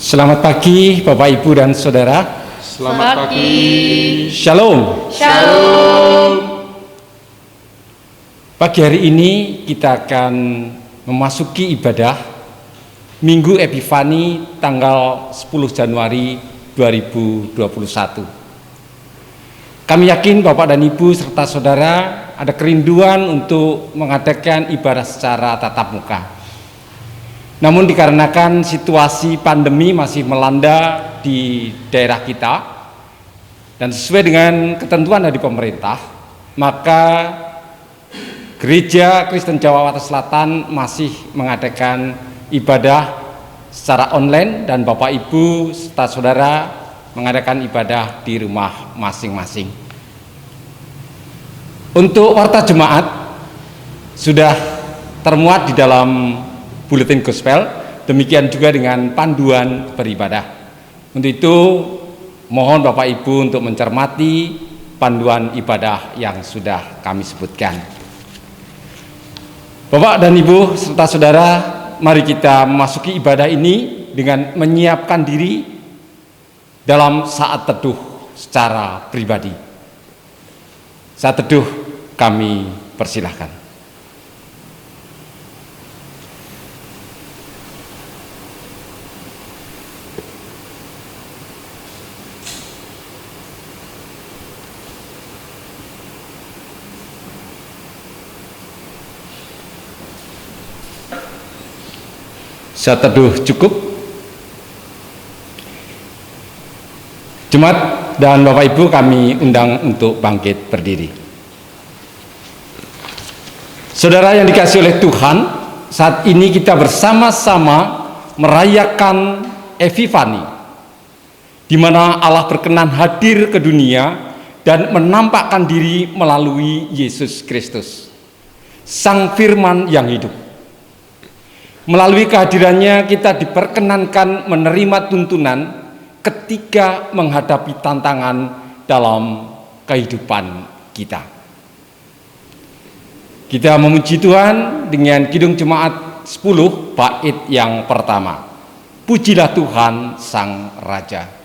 Selamat pagi Bapak Ibu dan Saudara. Selamat pagi. Shalom. Shalom. Pagi hari ini kita akan memasuki ibadah Minggu Epifani tanggal 10 Januari 2021. Kami yakin Bapak dan Ibu serta Saudara ada kerinduan untuk mengadakan ibadah secara tatap muka. Namun dikarenakan situasi pandemi masih melanda di daerah kita dan sesuai dengan ketentuan dari pemerintah, maka Gereja Kristen Jawa Barat Selatan masih mengadakan ibadah secara online dan Bapak Ibu serta Saudara mengadakan ibadah di rumah masing-masing. Untuk warta jemaat sudah termuat di dalam Buletin Gospel, demikian juga dengan panduan beribadah. Untuk itu mohon Bapak Ibu untuk mencermati panduan ibadah yang sudah kami sebutkan. Bapak dan Ibu serta Saudara, mari kita memasuki ibadah ini dengan menyiapkan diri dalam saat teduh secara pribadi. Saat teduh kami persilahkan. Saat teduh cukup. Jemaat dan Bapak Ibu kami undang untuk bangkit berdiri. Saudara yang dikasihi oleh Tuhan, saat ini kita bersama-sama merayakan Epifani, di mana Allah berkenan hadir ke dunia dan menampakkan diri melalui Yesus Kristus, Sang Firman yang hidup. Melalui kehadirannya kita diperkenankan menerima tuntunan ketika menghadapi tantangan dalam kehidupan kita. Kita memuji Tuhan dengan Kidung Jemaat 10 bait yang pertama. Pujilah Tuhan Sang Raja.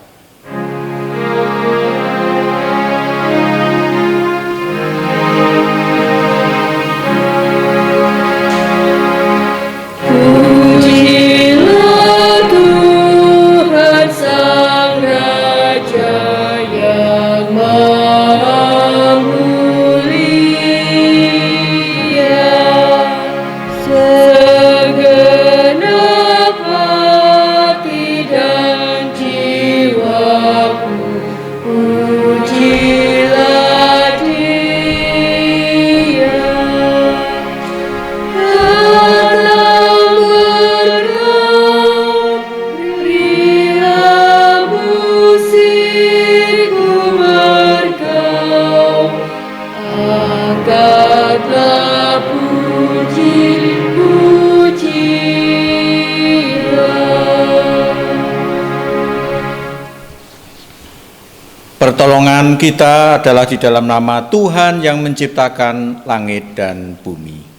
Pertolongan kita adalah di dalam nama Tuhan yang menciptakan langit dan bumi.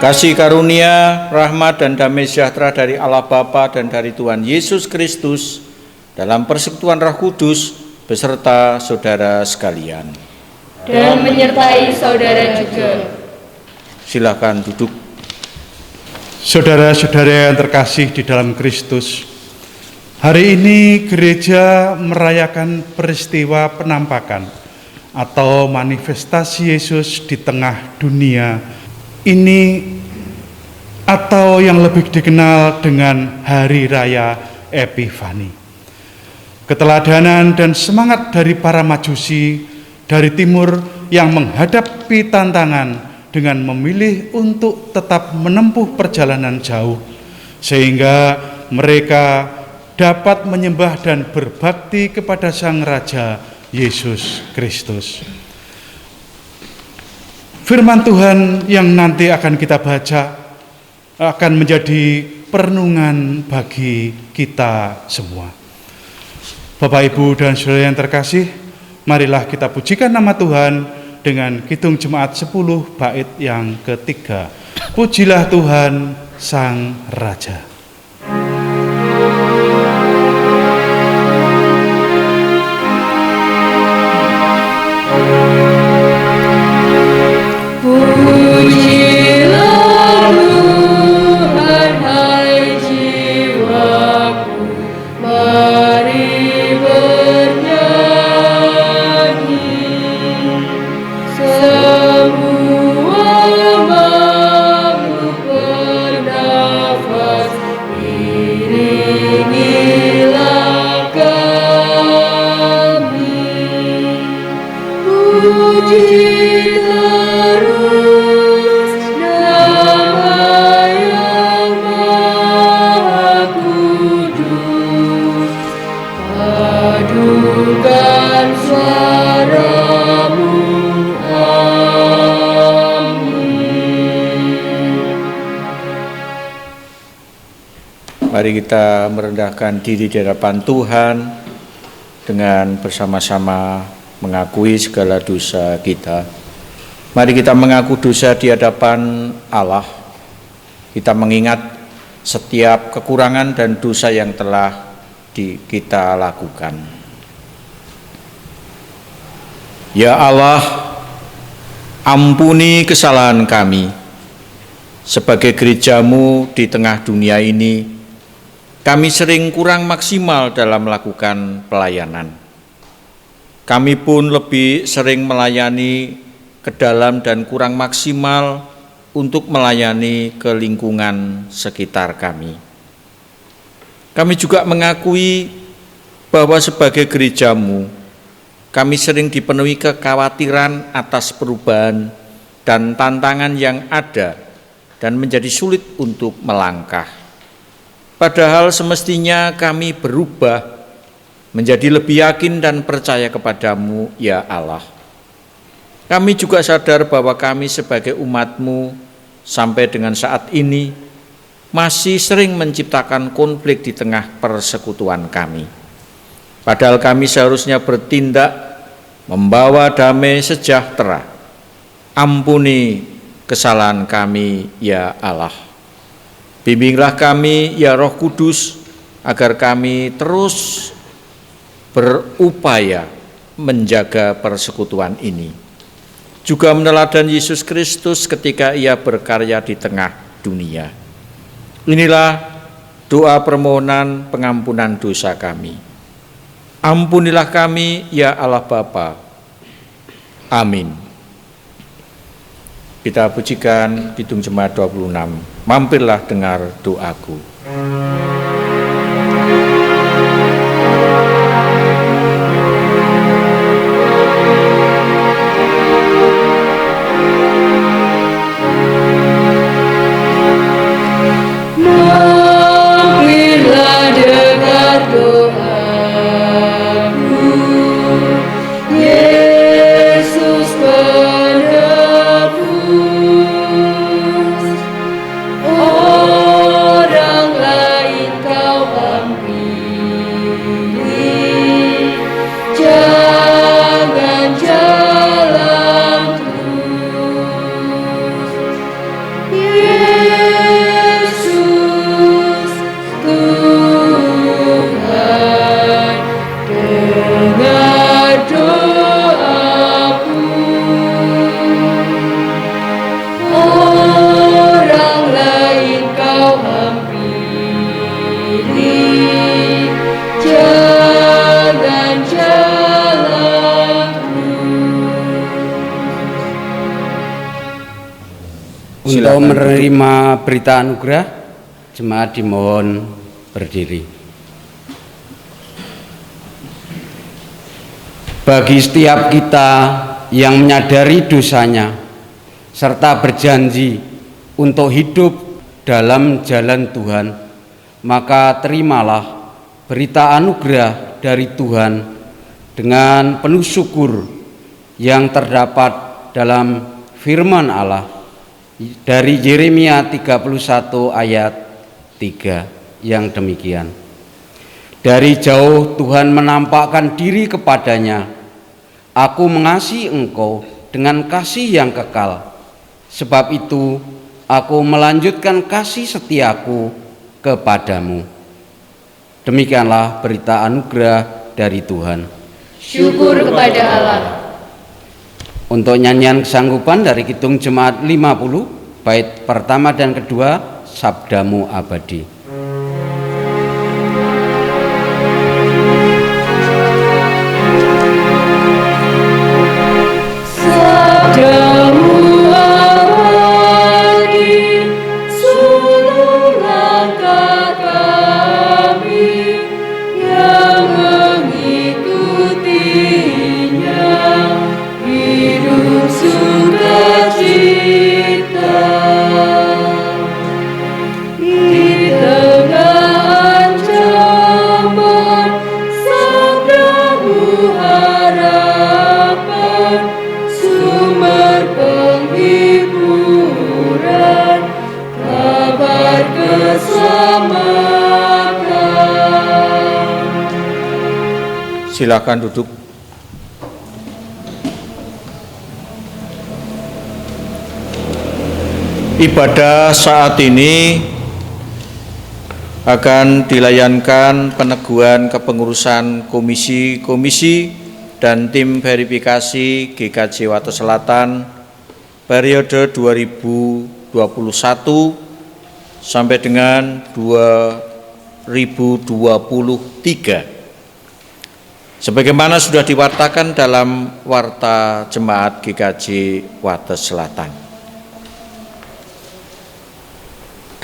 Kasih karunia, rahmat dan damai sejahtera dari Allah Bapa dan dari Tuhan Yesus Kristus dalam persekutuan Roh Kudus beserta saudara sekalian. Dan menyertai saudara juga. Silakan duduk. Saudara-saudara yang terkasih di dalam Kristus, hari ini gereja merayakan peristiwa penampakan atau manifestasi Yesus di tengah dunia ini, atau yang lebih dikenal dengan Hari Raya Epifani. Keteladanan dan semangat dari para majusi dari timur yang menghadapi tantangan dengan memilih untuk tetap menempuh perjalanan jauh, sehingga mereka dapat menyembah dan berbakti kepada Sang Raja Yesus Kristus. Firman Tuhan yang nanti akan kita baca akan menjadi perenungan bagi kita semua. Bapak, Ibu, dan saudara yang terkasih, marilah kita pujikan nama Tuhan dengan Kidung Jemaat 10 bait yang ketiga. Pujilah Tuhan Sang Raja. Mari kita merendahkan diri di hadapan Tuhan dengan bersama-sama mengakui segala dosa kita. Mari kita mengaku dosa di hadapan Allah. Kita mengingat setiap kekurangan dan dosa yang telah kita lakukan. Ya Allah, ampuni kesalahan kami. Sebagai gereja-Mu di tengah dunia ini, kami sering kurang maksimal dalam melakukan pelayanan. Kami pun lebih sering melayani ke dalam dan kurang maksimal untuk melayani ke lingkungan sekitar kami. Kami juga mengakui bahwa sebagai gereja-Mu, kami sering dipenuhi kekhawatiran atas perubahan dan tantangan yang ada dan menjadi sulit untuk melangkah. Padahal semestinya kami berubah menjadi lebih yakin dan percaya kepada-Mu, ya Allah. Kami juga sadar bahwa kami sebagai umat-Mu sampai dengan saat ini masih sering menciptakan konflik di tengah persekutuan kami. Padahal kami seharusnya bertindak membawa damai sejahtera. Ampuni kesalahan kami, ya Allah. Bimbinglah kami, ya Roh Kudus, agar kami terus berupaya menjaga persekutuan ini. Juga meneladani Yesus Kristus ketika Ia berkarya di tengah dunia. Inilah doa permohonan pengampunan dosa kami. Ampunilah kami, ya Allah Bapa. Amin. Kita pujikan Kidung Jemaat 26. Mampirlah dengar doaku. Mampirlah dengar doaku, Yesus penebus. Orang lain Kau ampuni, jangan jalan terus. Yesus Tuhan, dengar doaku. Orang lain Kau ampuni, jangan jalan Untuk menerima berita anugerah, jemaat dimohon berdiri. Bagi setiap kita yang menyadari dosanya, serta berjanji untuk hidup dalam jalan Tuhan, maka terimalah berita anugerah dari Tuhan dengan penuh syukur yang terdapat dalam firman Allah dari Yeremia 31 ayat 3 yang demikian. Dari jauh Tuhan menampakkan diri kepadanya, aku mengasihi engkau dengan kasih yang kekal. Sebab itu aku melanjutkan kasih setiaku kepadamu. Demikianlah berita anugerah dari Tuhan. Syukur kepada Allah. Untuk nyanyian kesanggupan dari Kidung Jemaat 50, bait pertama dan kedua, Sabdamu Abadi. Sabdamu abadi, sulung langkah kami yang mengikutinya, hidup sukacita. Di tengah ancaman, sabdamu harapan, sumber penghiburan, kabar keselamatan. Silakan duduk. Ibadah saat ini akan dilayankan peneguhan kepengurusan komisi-komisi dan tim verifikasi GKJ Wates Selatan periode 2021 sampai dengan 2023. Sebagaimana sudah diwartakan dalam Warta Jemaat GKJ Wates Selatan.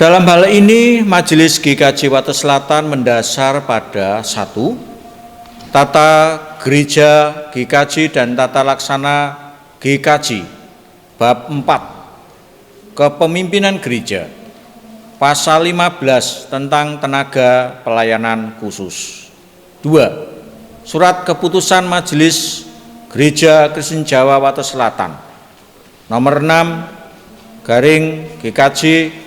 Dalam hal ini, Majelis GKJ Wates Selatan mendasar pada 1. Tata Gereja GKJ dan Tata Laksana GKJ Bab 4 Kepemimpinan Gereja, Pasal 15 tentang tenaga pelayanan khusus. 2. Surat Keputusan Majelis Gereja Kristen Jawa Wates Selatan nomor 6 garing GKJ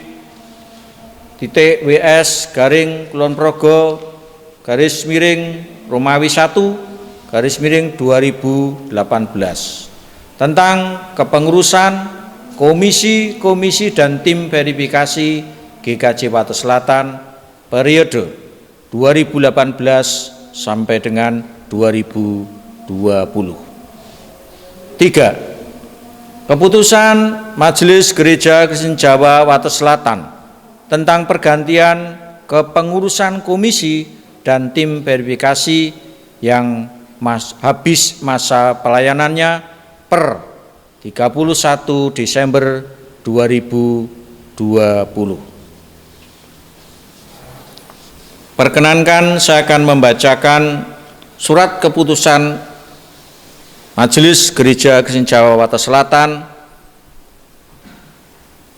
WS garing Kulon Progo garis miring Romawi 1 garis miring 2018 tentang kepengurusan komisi-komisi dan tim verifikasi GKJ Wates Selatan periode 2018 sampai dengan 2020. 3. Keputusan Majelis Gereja Kristen Jawa Wates Selatan tentang pergantian kepengurusan komisi dan tim verifikasi yang habis masa pelayanannya per 31 Desember 2020. Perkenankan saya akan membacakan surat keputusan Majelis Gereja Kristen Jawa Wates Selatan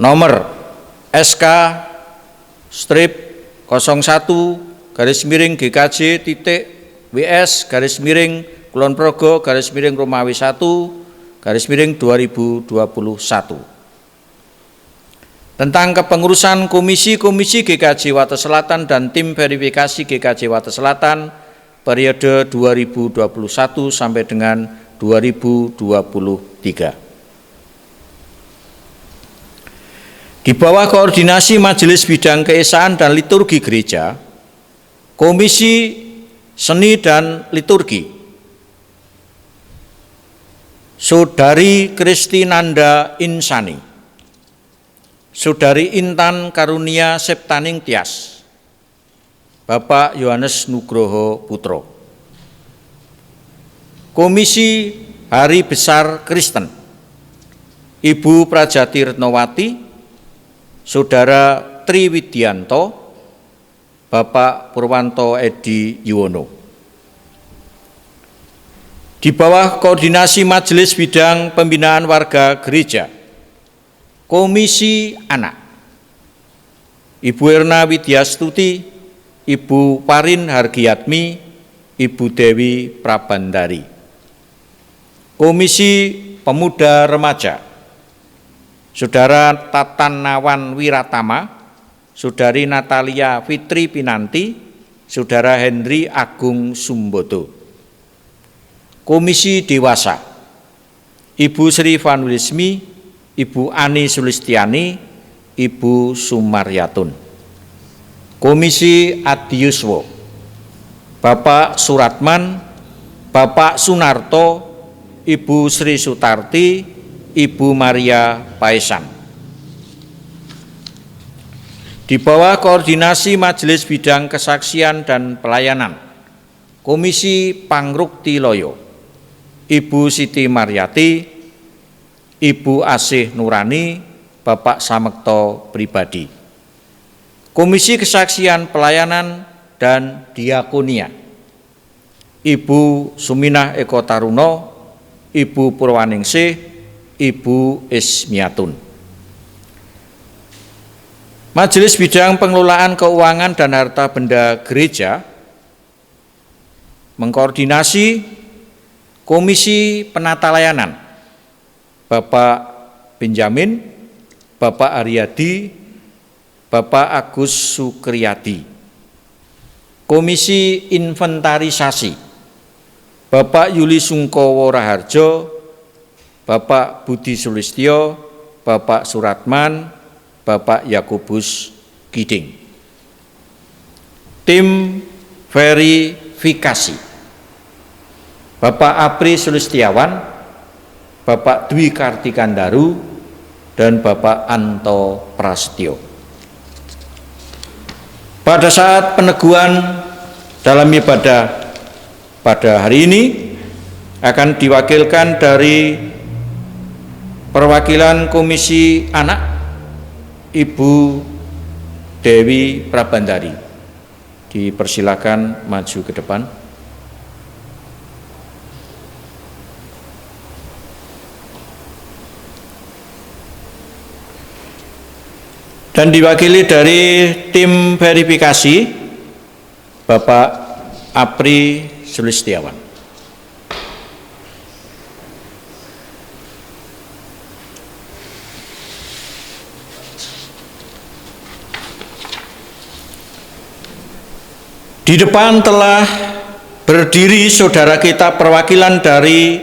nomor SK strip 01 garis miring GKJ titik WS garis miring Kulon Progo garis miring Romawi 1 garis miring 2021 tentang kepengurusan komisi-komisi GKJ Wates Selatan dan tim verifikasi GKJ Wates Selatan periode 2021 sampai dengan 2023. Di bawah koordinasi Majelis Bidang Keesaan dan Liturgi Gereja, Komisi Seni dan Liturgi, Saudari Kristinanda Insani, Saudari Intan Karunia Septaning Tias, Bapak Yohanes Nugroho Putro. Komisi Hari Besar Kristen, Ibu Prajati Retnowati, Saudara Triwidianto, Bapak Purwanto Edi Yuwono. Di bawah koordinasi Majelis Bidang Pembinaan Warga Gereja, Komisi Anak, Ibu Erna Widyastuti, Ibu Parin Hargiatmi, Ibu Dewi Prabandari. Komisi Pemuda Remaja, Saudara Tatanawan Wiratama, Saudari Natalia Fitri Pinanti, Saudara Henry Agung Sumbodo. Komisi Dewasa, Ibu Sri Vanulismi, Ibu Ani Sulistiani, Ibu Sumaryatun. Komisi Adiyuswo, Bapak Suratman, Bapak Sunarto, Ibu Sri Sutarti, Ibu Maria Paesan. Di bawah koordinasi Majelis Bidang Kesaksian dan Pelayanan, Komisi Pangrukti Loyo, Ibu Siti Maryati, Ibu Asih Nurani, Bapak Samekto Pribadi. Komisi Kesaksian Pelayanan dan Diakonia, Ibu Suminah Eko Taruno, Ibu Purwaningsih, Ibu Ismiatun. Majelis Bidang Pengelolaan Keuangan dan Harta Benda Gereja mengkoordinasi Komisi Penata Layanan, Bapak Benjamin, Bapak Aryadi, Bapak Agus Sukriyadi. Komisi Inventarisasi, Bapak Yuli Sungkowo Raharjo, Bapak Budi Sulistyo, Bapak Suratman, Bapak Yakobus Giding. Tim verifikasi, Bapak Apri Sulistiawan, Bapak Dwi Kartikandaru, dan Bapak Anto Prasetyo. Pada saat peneguhan dalam ibadah pada hari ini akan diwakilkan dari perwakilan Komisi Anak, Ibu Dewi Prabandari. Dipersilakan maju ke depan. Dan diwakili dari tim verifikasi, Bapak Apri Sulistiawan. Di depan telah berdiri saudara kita perwakilan dari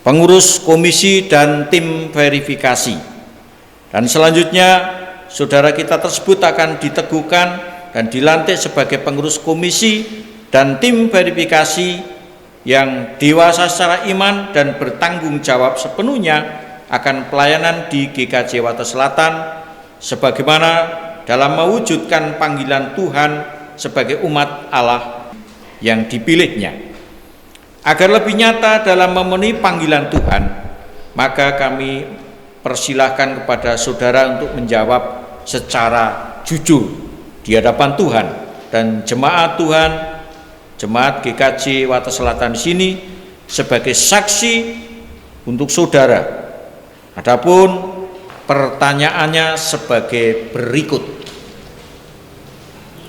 pengurus komisi dan tim verifikasi. Dan selanjutnya saudara kita tersebut akan diteguhkan dan dilantik sebagai pengurus komisi dan tim verifikasi yang dewasa secara iman dan bertanggung jawab sepenuhnya akan pelayanan di GKJ Wates Selatan sebagaimana dalam mewujudkan panggilan Tuhan sebagai umat Allah yang dipilihnya. Agar lebih nyata dalam memenuhi panggilan Tuhan, maka kami persilahkan kepada saudara untuk menjawab secara jujur di hadapan Tuhan dan jemaat Tuhan, jemaat GKJ Wates Selatan di sini sebagai saksi untuk saudara. Adapun pertanyaannya sebagai berikut.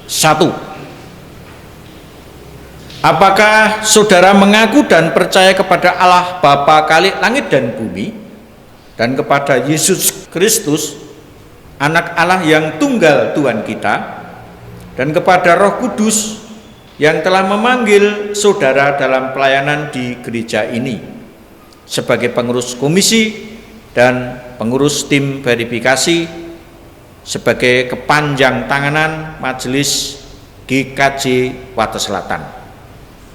1. Apakah saudara mengaku dan percaya kepada Allah Bapa Khalik langit dan bumi dan kepada Yesus Kristus, Anak Allah yang tunggal Tuhan kita, dan kepada Roh Kudus yang telah memanggil saudara dalam pelayanan di gereja ini sebagai pengurus komisi dan pengurus tim verifikasi sebagai kepanjang tanganan Majelis GKJ Wates Selatan.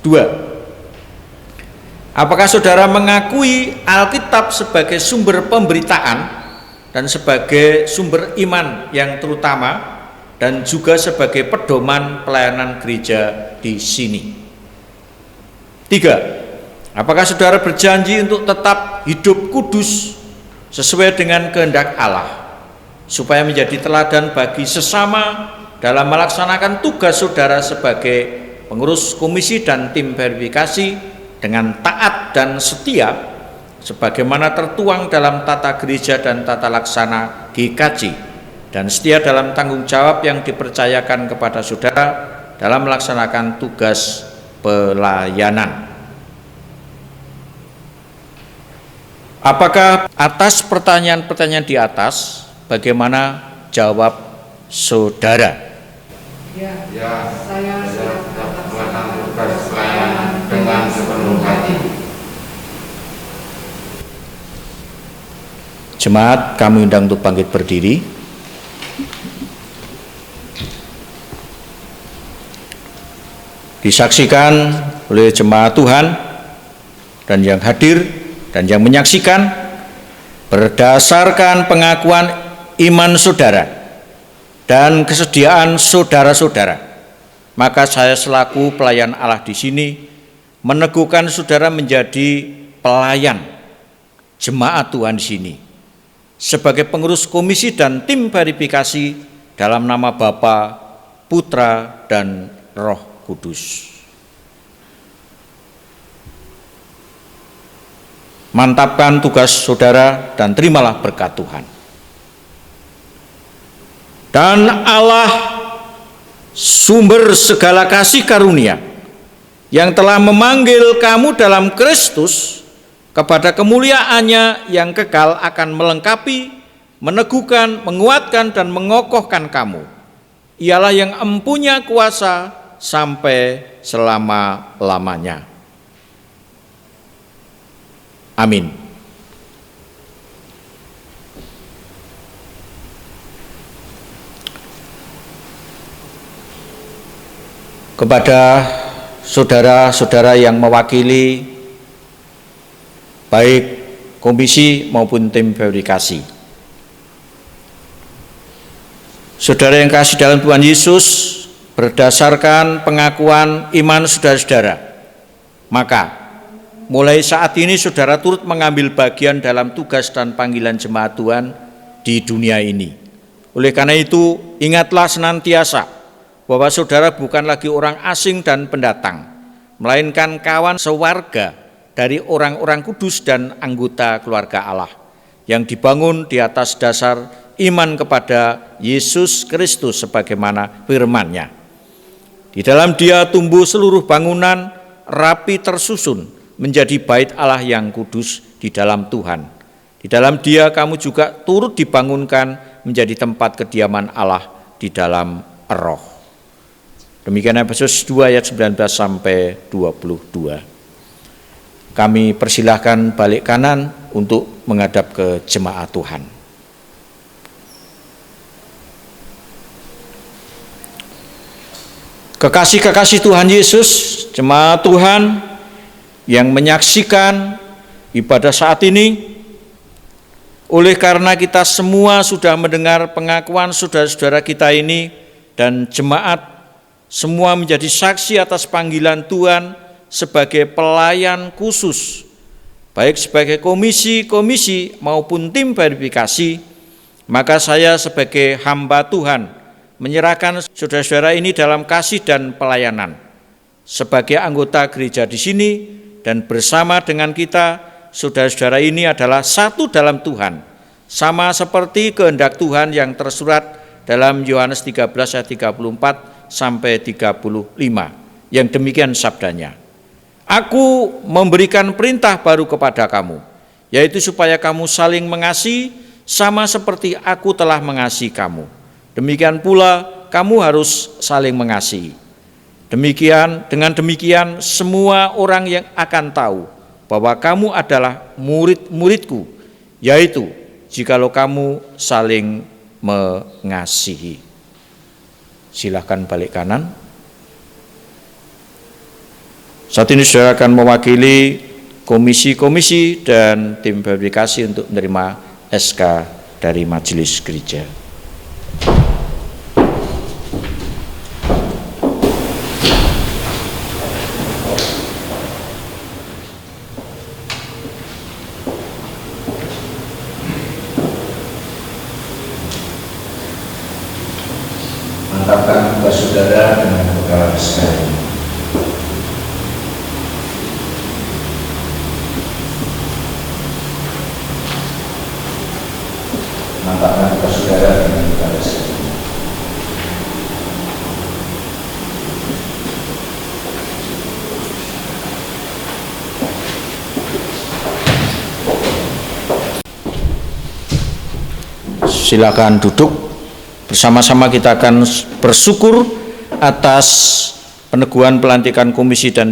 2. Apakah saudara mengakui Alkitab sebagai sumber pemberitaan dan sebagai sumber iman yang terutama dan juga sebagai pedoman pelayanan gereja di sini? 3. Apakah saudara berjanji untuk tetap hidup kudus sesuai dengan kehendak Allah, supaya menjadi teladan bagi sesama dalam melaksanakan tugas saudara sebagai pengurus komisi dan tim verifikasi dengan taat dan setia sebagaimana tertuang dalam tata gereja dan tata laksana GKJ, dan setia dalam tanggung jawab yang dipercayakan kepada saudara dalam melaksanakan tugas pelayanan. Apakah atas pertanyaan-pertanyaan di atas, bagaimana jawab saudara? Saya siap melaksanakan tugas pelayanan dengan sepenuh hati. Jemaat, kami undang untuk bangkit berdiri. Disaksikan oleh jemaat Tuhan dan yang hadir dan yang menyaksikan, berdasarkan pengakuan iman saudara dan kesediaan saudara-saudara, maka saya selaku pelayan Allah di sini meneguhkan saudara menjadi pelayan jemaat Tuhan di sini sebagai pengurus komisi dan tim verifikasi dalam nama Bapa, Putra, dan Roh Kudus. Mantapkan tugas saudara dan terimalah berkat Tuhan. Dan Allah sumber segala kasih karunia yang telah memanggil kamu dalam Kristus kepada kemuliaannya yang kekal akan melengkapi, meneguhkan, menguatkan, dan mengokohkan kamu. Ialah yang empunya kuasa sampai selama-lamanya. Amin. Kepada saudara-saudara yang mewakili baik komisi maupun tim verifikasi, saudara yang kasih dalam Tuhan Yesus, berdasarkan pengakuan iman saudara-saudara, maka mulai saat ini saudara turut mengambil bagian dalam tugas dan panggilan jemaat Tuhan di dunia ini. Oleh karena itu, ingatlah senantiasa bahwa saudara bukan lagi orang asing dan pendatang, melainkan kawan sewarga dari orang-orang kudus dan anggota keluarga Allah yang dibangun di atas dasar iman kepada Yesus Kristus sebagaimana firman-Nya. Di dalam Dia tumbuh seluruh bangunan rapi tersusun menjadi bait Allah yang kudus di dalam Tuhan. Di dalam Dia kamu juga turut dibangunkan menjadi tempat kediaman Allah di dalam Roh. Demikian Efesus 2 ayat 19 sampai 22. Kami persilahkan balik kanan untuk menghadap ke jemaat Tuhan. Kekasih-kekasih Tuhan Yesus, jemaat Tuhan yang menyaksikan ibadah saat ini, oleh karena kita semua sudah mendengar pengakuan saudara-saudara kita ini dan jemaat semua menjadi saksi atas panggilan Tuhan sebagai pelayan khusus, baik sebagai komisi maupun tim verifikasi, maka saya sebagai hamba Tuhan menyerahkan saudara-saudara ini dalam kasih dan pelayanan sebagai anggota gereja di sini, dan bersama dengan kita saudara-saudara ini adalah satu dalam Tuhan, sama seperti kehendak Tuhan yang tersurat dalam Yohanes 13 ayat 34 sampai 35, yang demikian sabdanya, Aku memberikan perintah baru kepada kamu, yaitu supaya kamu saling mengasihi sama seperti aku telah mengasihi kamu. Demikian pula kamu harus saling mengasihi. Dengan demikian semua orang yang akan tahu bahwa kamu adalah murid-muridku, yaitu jikalau kamu saling mengasihi. Silahkan balik kanan. Saat ini saudara akan mewakili komisi-komisi dan tim verifikasi untuk menerima SK dari majelis gereja. Mantapkan tugas saudara dengan bekal sekali. Mantapkan tugas saudara dengan bekal sekali. silakan duduk. Bersama-sama kita akan bersyukur atas peneguhan pelantikan komisi dan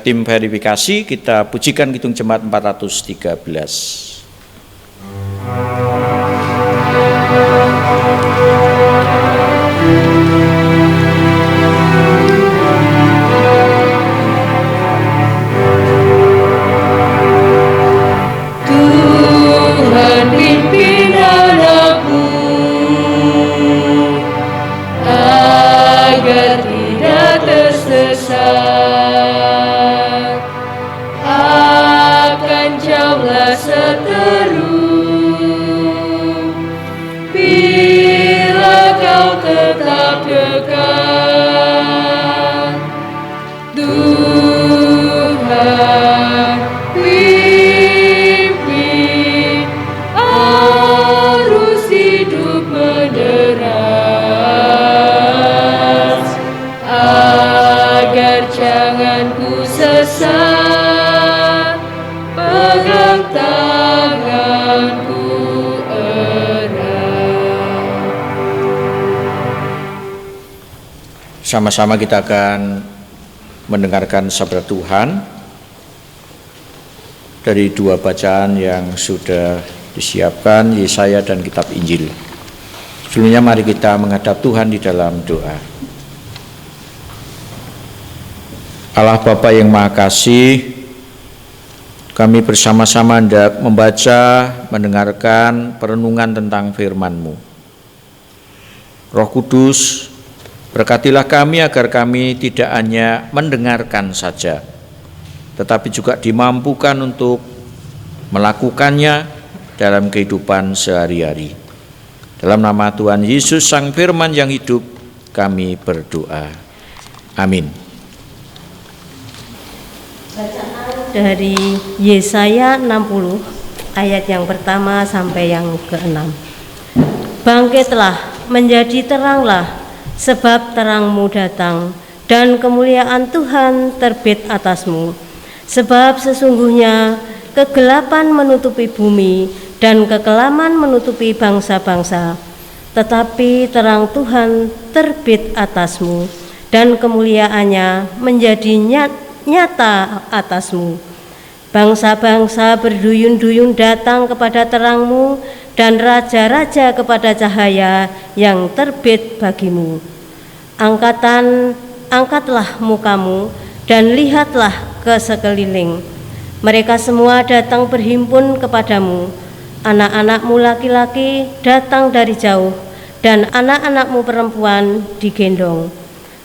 tim verifikasi. Kita pujikan Kidung Jemaat 413. Tuhan pimpin anakmu agar tidak tersesat, akan jauhlah seteru bila kau tetap dekat. Tuhan pimpin arus hidup menderas, agar jangan ku sesat, pegang tanganku erat. Sama-sama kita akan mendengarkan sabda Tuhan dari dua bacaan yang sudah disiapkan, Yesaya dan kitab Injil. Sebelumnya mari kita menghadap Tuhan di dalam doa. Allah Bapa yang Maha Kasih, kami bersama-sama hendak membaca, mendengarkan perenungan tentang firman-Mu. Roh Kudus, berkatilah kami agar kami tidak hanya mendengarkan saja, tetapi juga dimampukan untuk melakukannya dalam kehidupan sehari-hari. Dalam nama Tuhan Yesus Sang Firman yang hidup, kami berdoa. Amin. Bacaan dari Yesaya 60 ayat yang pertama sampai yang ke-6. Bangkitlah, menjadi teranglah, sebab terangmu datang dan kemuliaan Tuhan terbit atasmu. Sebab sesungguhnya kegelapan menutupi bumi dan kekelaman menutupi bangsa-bangsa, tetapi terang Tuhan terbit atasmu dan kemuliaannya menjadi nyata atasmu. Bangsa-bangsa berduyun-duyun datang kepada terangmu dan raja-raja kepada cahaya yang terbit bagimu. Angkatlah mukamu dan lihatlah ke sekeliling. Mereka semua datang berhimpun kepadamu. Anak-anakmu laki-laki datang dari jauh dan anak-anakmu perempuan digendong.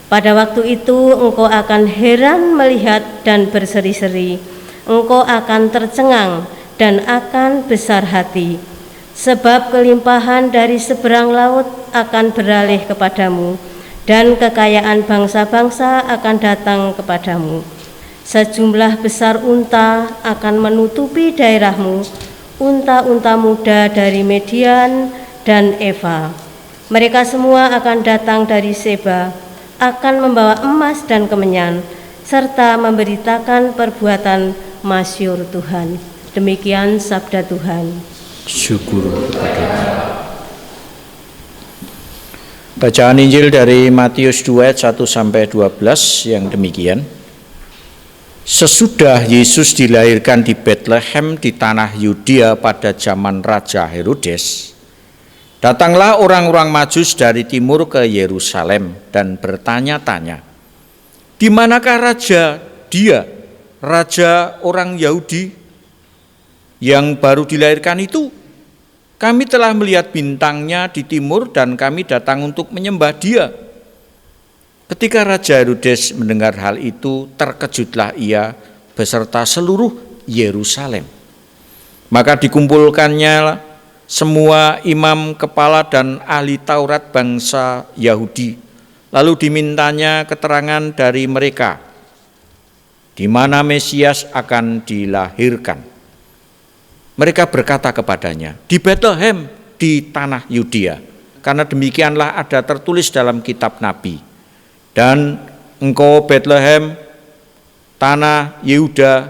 Pada waktu itu engkau akan heran melihat dan berseri-seri. Engkau akan tercengang dan akan besar hati. Sebab kelimpahan dari seberang laut akan beralih kepadamu, dan kekayaan bangsa-bangsa akan datang kepadamu. Sejumlah besar unta akan menutupi daerahmu, unta-unta muda dari Median dan Eva. Mereka semua akan datang dari Seba, akan membawa emas dan kemenyan, serta memberitakan perbuatan masyhur Tuhan. Demikian sabda Tuhan. Syukur kepada Allah. Bacaan Injil dari Matius 2 ayat 1 sampai 12 yang demikian. Sesudah Yesus dilahirkan di Bethlehem di tanah Yudea pada zaman Raja Herodes, datanglah orang-orang Majus dari timur ke Yerusalem dan bertanya-tanya, di manakah raja dia, raja orang Yahudi yang baru dilahirkan itu? Kami telah melihat bintangnya di timur dan kami datang untuk menyembah dia. Ketika Raja Herodes mendengar hal itu, terkejutlah ia beserta seluruh Yerusalem. Maka dikumpulkannya semua imam kepala dan ahli Taurat bangsa Yahudi. Lalu dimintanya keterangan dari mereka, di mana Mesias akan dilahirkan. Mereka berkata kepadanya, di Bethlehem di tanah Yudea, karena demikianlah ada tertulis dalam kitab Nabi. Dan engkau Bethlehem, tanah Yehuda,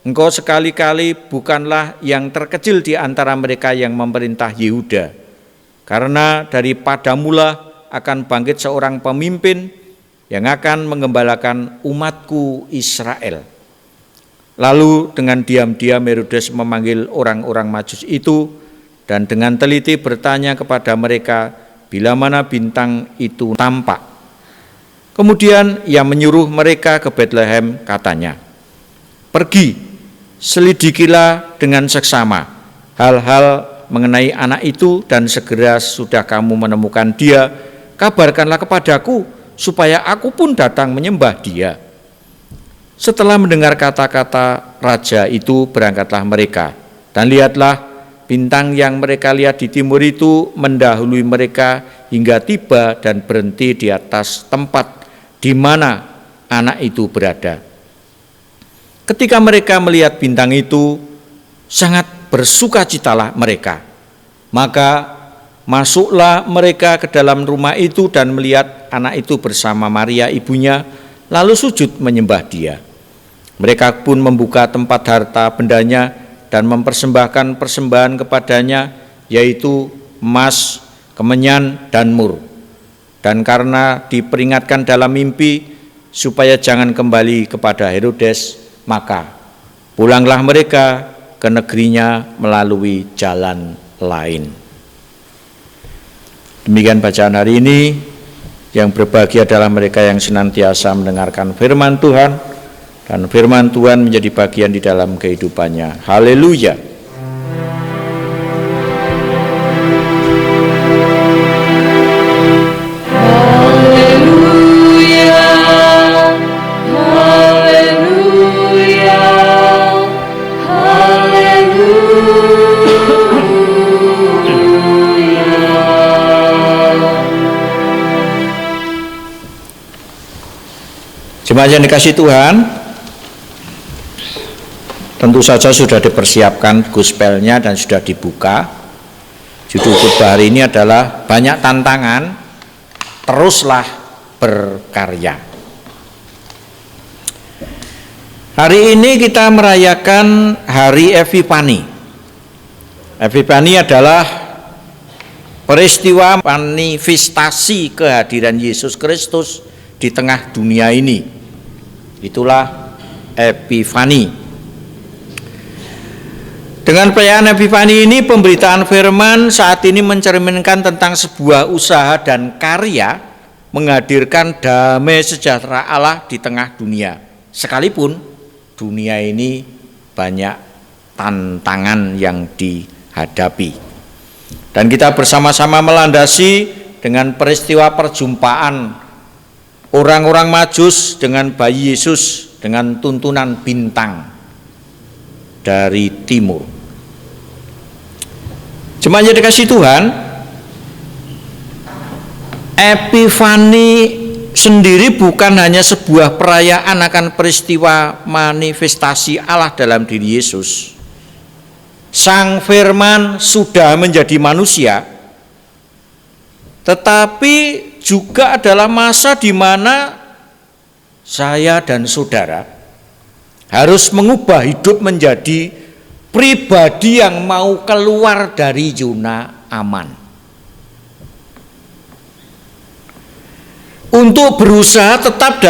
engkau sekali-kali bukanlah yang terkecil di antara mereka yang memerintah Yehuda, karena daripadamulah akan bangkit seorang pemimpin yang akan menggembalakan umatku Israel. Lalu dengan diam-diam Herodes memanggil orang-orang Majus itu dan dengan teliti bertanya kepada mereka bila mana bintang itu tampak. Kemudian ia menyuruh mereka ke Betlehem, katanya, "Pergi, selidikilah dengan seksama hal-hal mengenai anak itu, dan segera sudah kamu menemukan dia, kabarkanlah kepadaku, supaya aku pun datang menyembah dia." Setelah mendengar kata-kata raja itu, berangkatlah mereka, dan lihatlah, bintang yang mereka lihat di timur itu mendahului mereka hingga tiba dan berhenti di atas tempat di mana anak itu berada. Ketika mereka melihat bintang itu, sangat bersukacitalah mereka. Maka masuklah mereka ke dalam rumah itu dan melihat anak itu bersama Maria ibunya, lalu sujud menyembah dia. Mereka pun membuka tempat harta bendanya dan mempersembahkan persembahan kepadanya, yaitu emas, kemenyan, dan mur. Dan karena diperingatkan dalam mimpi supaya jangan kembali kepada Herodes, maka pulanglah mereka ke negerinya melalui jalan lain. Demikian bacaan hari ini. Yang berbahagia adalah mereka yang senantiasa mendengarkan firman Tuhan, dan firman Tuhan menjadi bagian di dalam kehidupannya. Haleluya. Jemaat yang dikasihi Tuhan, tentu saja sudah dipersiapkan gospelnya dan sudah dibuka. Judul khotbah hari ini adalah banyak tantangan, teruslah berkarya. Hari ini kita merayakan hari Epifani. Epifani adalah peristiwa manifestasi kehadiran Yesus Kristus di tengah dunia ini. Itulah Epifani. Dengan perayaan Epifani ini, pemberitaan firman saat ini mencerminkan tentang sebuah usaha dan karya menghadirkan damai sejahtera Allah di tengah dunia. Sekalipun dunia ini banyak tantangan yang dihadapi. Dan kita bersama-sama melandasi dengan peristiwa perjumpaan orang-orang Majus dengan bayi Yesus dengan tuntunan bintang dari timur. Jemaat yang dikasihi Tuhan, Epifani sendiri bukan hanya sebuah perayaan akan peristiwa manifestasi Allah dalam diri Yesus. Sang Firman sudah menjadi manusia, tetapi juga adalah masa di mana saya dan saudara harus mengubah hidup menjadi pribadi yang mau keluar dari zona aman. Untuk berusaha tetap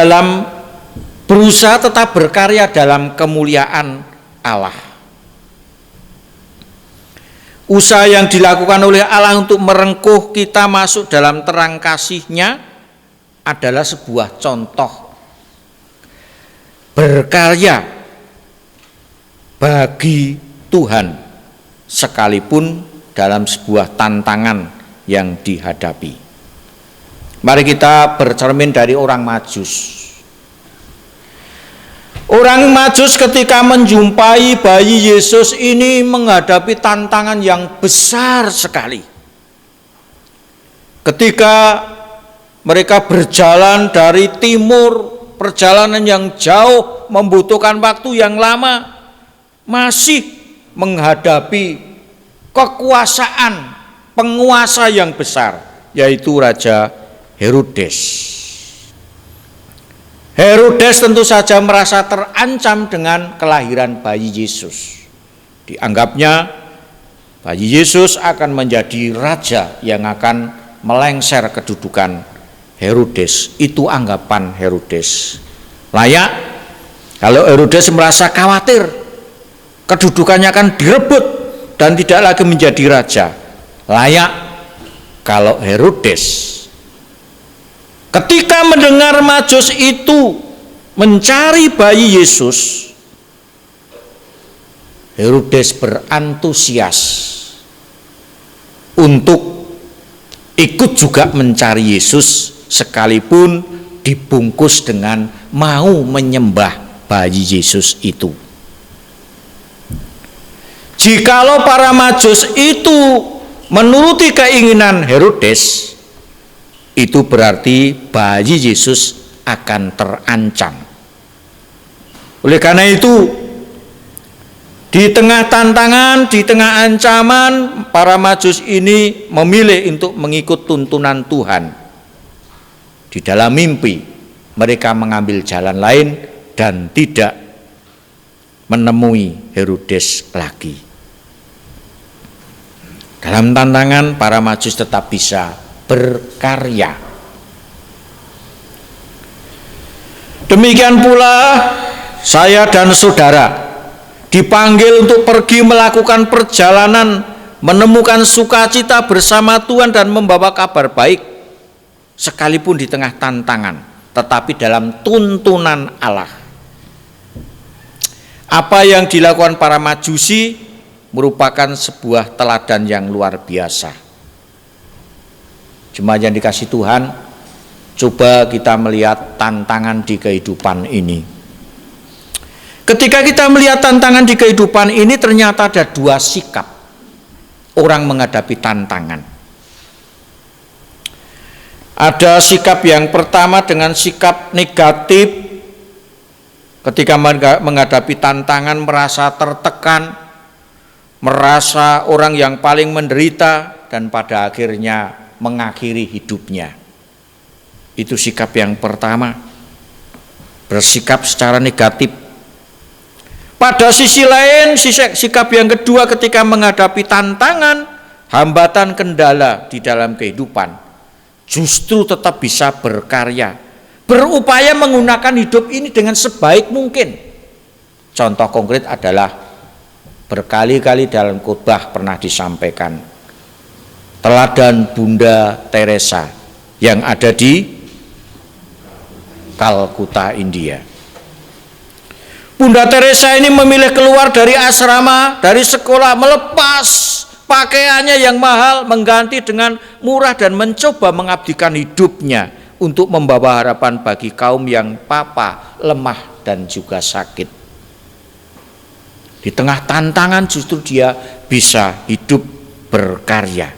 berkarya dalam kemuliaan Allah. Usaha yang dilakukan oleh Allah untuk merengkuh kita masuk dalam terang kasih-Nya adalah sebuah contoh berkarya bagi Tuhan sekalipun dalam sebuah tantangan yang dihadapi. Mari kita bercermin dari orang Majus. Orang Majus ketika menjumpai bayi Yesus ini menghadapi tantangan yang besar sekali. Ketika mereka berjalan dari timur, perjalanan yang jauh membutuhkan waktu yang lama, masih menghadapi kekuasaan penguasa yang besar, yaitu Raja Herodes. Herodes tentu saja merasa terancam dengan kelahiran bayi Yesus. Dianggapnya Bayi Yesus akan menjadi raja yang akan melengser kedudukan Herodes. Itu anggapan Herodes. Layak kalau Herodes merasa khawatir kedudukannya akan direbut dan tidak lagi menjadi raja. Layak kalau Herodes ketika mendengar Majus itu mencari bayi Yesus, Herodes berantusias untuk ikut juga mencari Yesus, sekalipun dibungkus dengan mau menyembah bayi Yesus itu. Jikalau para Majus itu menuruti keinginan Herodes, itu berarti bayi Yesus akan terancam. Oleh karena itu, di tengah tantangan, di tengah ancaman, para Majus ini memilih untuk mengikut tuntunan Tuhan. Di dalam mimpi, mereka mengambil jalan lain dan tidak menemui Herodes lagi. Dalam tantangan, para Majus tetap bisa berkarya. Demikian pula saya dan saudara dipanggil untuk pergi melakukan perjalanan menemukan sukacita bersama Tuhan dan membawa kabar baik, sekalipun di tengah tantangan, tetapi dalam tuntunan Allah. Apa yang dilakukan para Majusi merupakan sebuah teladan yang luar biasa. Jemaat yang dikasihi Tuhan, coba kita melihat tantangan di kehidupan ini. Ketika kita melihat tantangan di kehidupan ini, ternyata ada dua sikap orang menghadapi tantangan. Ada sikap yang pertama dengan sikap negatif, ketika menghadapi tantangan merasa tertekan, merasa orang yang paling menderita, dan pada akhirnya mengakhiri hidupnya. Itu sikap yang pertama, bersikap secara negatif. Pada sisi lain, sikap yang kedua ketika menghadapi tantangan, hambatan, kendala di dalam kehidupan, justru tetap bisa berkarya, berupaya menggunakan hidup ini dengan sebaik mungkin. Contoh konkret adalah berkali-kali dalam khotbah pernah disampaikan teladan Bunda Teresa yang ada di Kalkuta, India. Bunda Teresa ini memilih keluar dari asrama, dari sekolah, melepas pakaiannya yang mahal, mengganti dengan murah dan mencoba mengabdikan hidupnya untuk membawa harapan bagi kaum yang papa, lemah dan juga sakit. Di tengah tantangan justru dia bisa hidup berkarya.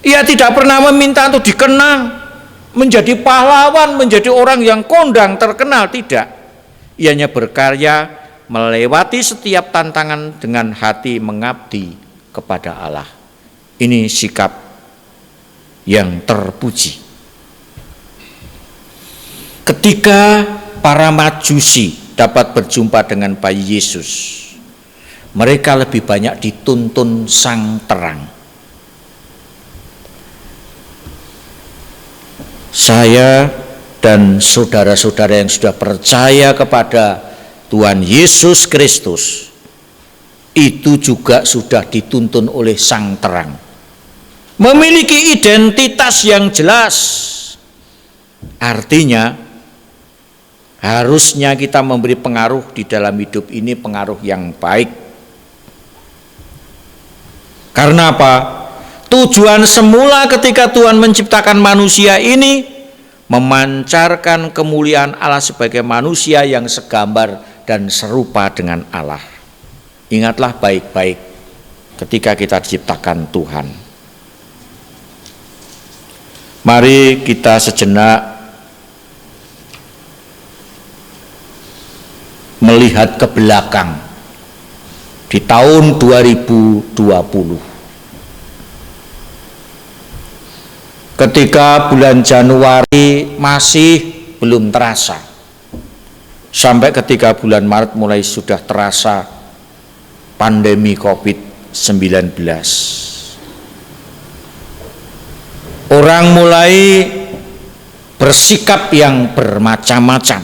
Ia tidak pernah meminta untuk dikenang, menjadi pahlawan, menjadi orang yang kondang terkenal, tidak. Ianya berkarya melewati setiap tantangan dengan hati mengabdi kepada Allah. Ini sikap yang terpuji. Ketika para Majusi dapat berjumpa dengan bayi Yesus, mereka lebih banyak dituntun sang terang. Saya dan saudara-saudara yang sudah percaya kepada Tuhan Yesus Kristus itu juga sudah dituntun oleh sang terang, memiliki identitas yang jelas. Artinya harusnya kita memberi pengaruh di dalam hidup ini, pengaruh yang baik. Karena apa? Tujuan semula ketika Tuhan menciptakan manusia ini memancarkan kemuliaan Allah sebagai manusia yang segambar dan serupa dengan Allah. Ingatlah baik-baik ketika kita diciptakan Tuhan. Mari kita sejenak melihat ke belakang di tahun 2020. Ketika bulan Januari masih belum terasa, sampai ketika bulan Maret mulai sudah terasa pandemi COVID Orang mulai bersikap yang bermacam-macam.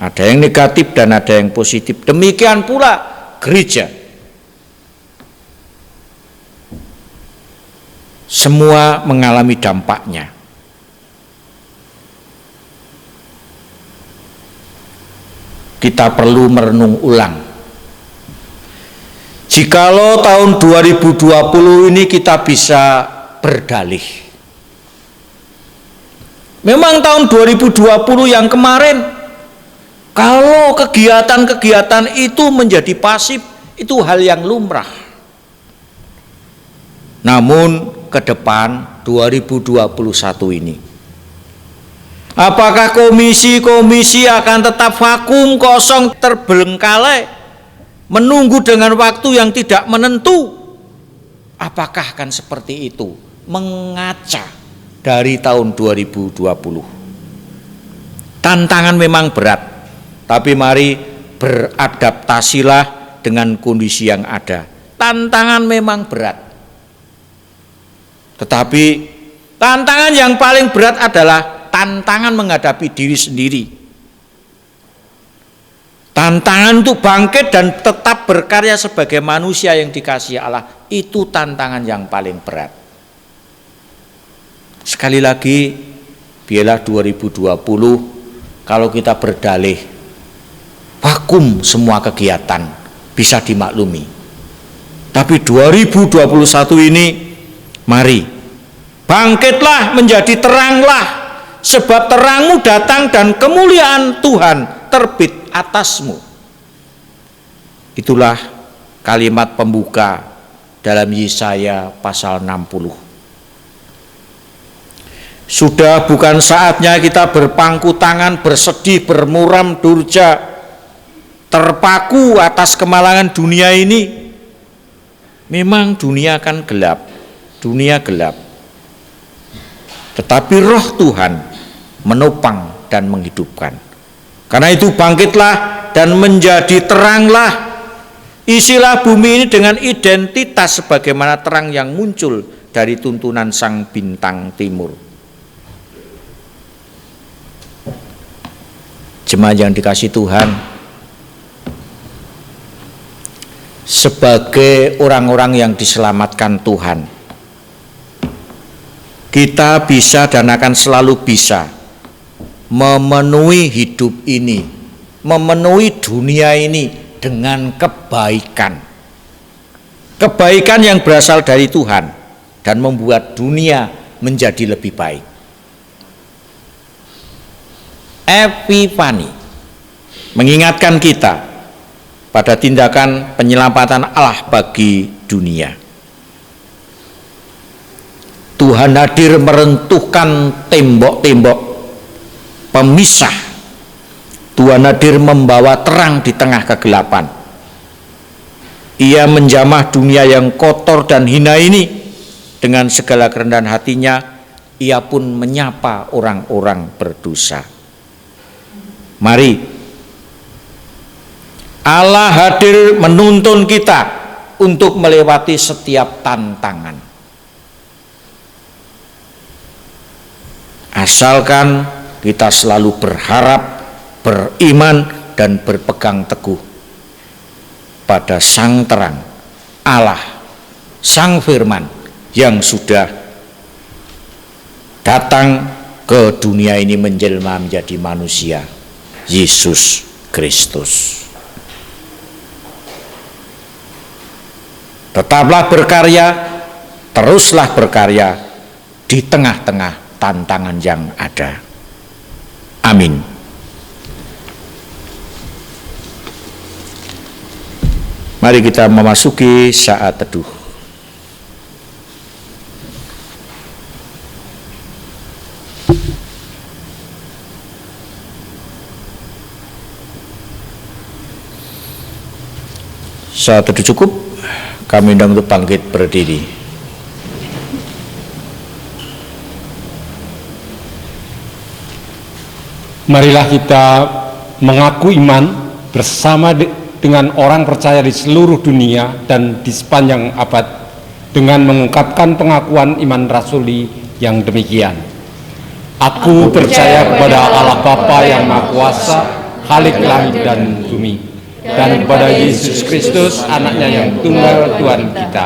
Ada yang negatif dan ada yang positif. Demikian pula gereja. Semua mengalami dampaknya. Kita perlu merenung ulang. Jikalau tahun 2020 ini kita bisa berdalih. Memang tahun 2020 yang kemarin, kalau kegiatan-kegiatan itu menjadi pasif, itu hal yang lumrah. Namun ke depan 2021 ini, apakah komisi-komisi akan tetap vakum, kosong, terbengkalai, menunggu dengan waktu yang tidak menentu? Apakah akan seperti itu? Mengaca dari tahun 2020. Tantangan memang berat, tapi mari beradaptasilah dengan kondisi yang ada. Tantangan memang berat, tetapi tantangan yang paling berat adalah tantangan menghadapi diri sendiri. Tantangan untuk bangkit dan tetap berkarya sebagai manusia yang dikasihi Allah, itu tantangan yang paling berat. Sekali lagi, biarlah 2020 kalau kita berdalih, vakum semua kegiatan, bisa dimaklumi. Tapi 2021 ini, mari bangkitlah menjadi teranglah, sebab terangmu datang dan kemuliaan Tuhan terbit atasmu. Itulah kalimat pembuka dalam Yesaya pasal 60. Sudah bukan saatnya kita berpangku tangan, bersedih, bermuram durja, terpaku atas kemalangan dunia ini. Memang dunia kan gelap, dunia gelap. Tetapi roh Tuhan menopang dan menghidupkan. Karena itu bangkitlah dan menjadi teranglah. Isilah bumi ini dengan identitas sebagaimana terang yang muncul dari tuntunan sang bintang timur. Jemaat yang dikasihi Tuhan, sebagai orang-orang yang diselamatkan Tuhan, kita bisa dan akan selalu bisa memenuhi hidup ini, memenuhi dunia ini dengan kebaikan. Kebaikan yang berasal dari Tuhan dan membuat dunia menjadi lebih baik. Epifani mengingatkan kita pada tindakan penyelamatan Allah bagi dunia. Tuhan hadir meruntuhkan tembok-tembok pemisah. Tuhan hadir membawa terang di tengah kegelapan. Ia menjamah dunia yang kotor dan hina ini. Dengan segala kerendahan hatinya, ia pun menyapa orang-orang berdosa. Mari Allah hadir menuntun kita untuk melewati setiap tantangan. Asalkan kita selalu berharap, beriman, dan berpegang teguh pada Sang Terang, Allah, Sang Firman yang sudah datang ke dunia ini menjelma menjadi manusia, Yesus Kristus. Tetaplah berkarya, teruslah berkarya di tengah-tengah tantangan yang ada. Amin. Mari kita memasuki saat teduh. Saat teduh cukup, kami undang untuk bangkit berdiri. Marilah kita mengaku iman bersama dengan orang percaya di seluruh dunia dan di sepanjang abad dengan mengungkapkan pengakuan iman rasuli yang demikian. Aku percaya kepada Allah Bapa yang Maha Kuasa, Khalik langit dan bumi, dan kepada Yesus Kristus, anaknya yang tunggal Tuhan kita,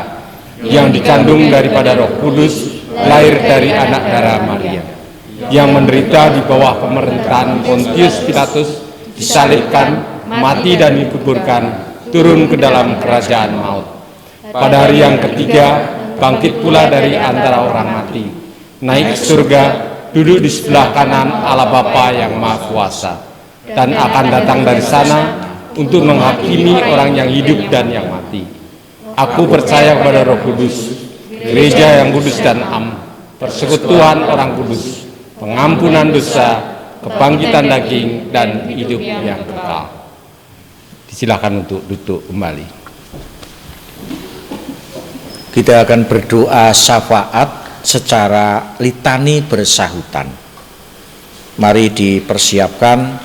yang dikandung daripada Roh Kudus, lahir dari anak darah Maria, yang menderita di bawah pemerintahan Pontius Pilatus, disalibkan, mati dan dikuburkan, turun ke dalam kerajaan maut. Pada hari yang ketiga, bangkit pula dari antara orang mati, naik ke surga, duduk di sebelah kanan Allah Bapa yang Maha Kuasa, dan akan datang dari sana untuk menghakimi orang yang hidup dan yang mati. Aku percaya kepada Roh Kudus, gereja yang kudus dan am, persekutuan orang kudus, pengampunan dosa, kebangkitan daging, dan hidup yang kekal. Silakan untuk duduk kembali. Kita akan berdoa syafaat secara litani bersahutan. Mari dipersiapkan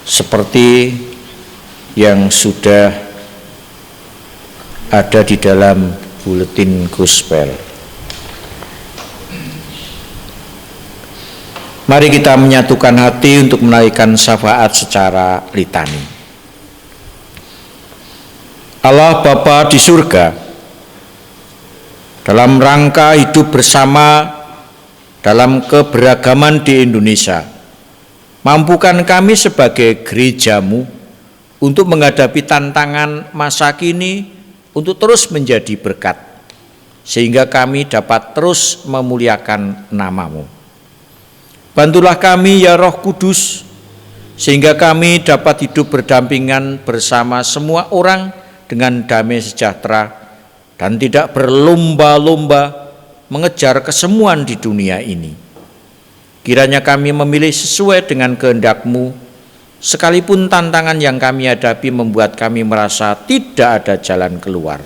seperti yang sudah ada di dalam buletin gospel. Mari kita menyatukan hati untuk menaikkan syafaat secara litani. Allah Bapa di surga, dalam rangka hidup bersama dalam keberagaman di Indonesia, mampukan kami sebagai gereja-Mu untuk menghadapi tantangan masa kini untuk terus menjadi berkat, sehingga kami dapat terus memuliakan nama-Mu. Bantulah kami ya Roh Kudus, sehingga kami dapat hidup berdampingan bersama semua orang dengan damai sejahtera dan tidak berlomba-lomba mengejar kesemuan di dunia ini. Kiranya kami memilih sesuai dengan kehendak-Mu, sekalipun tantangan yang kami hadapi membuat kami merasa tidak ada jalan keluar.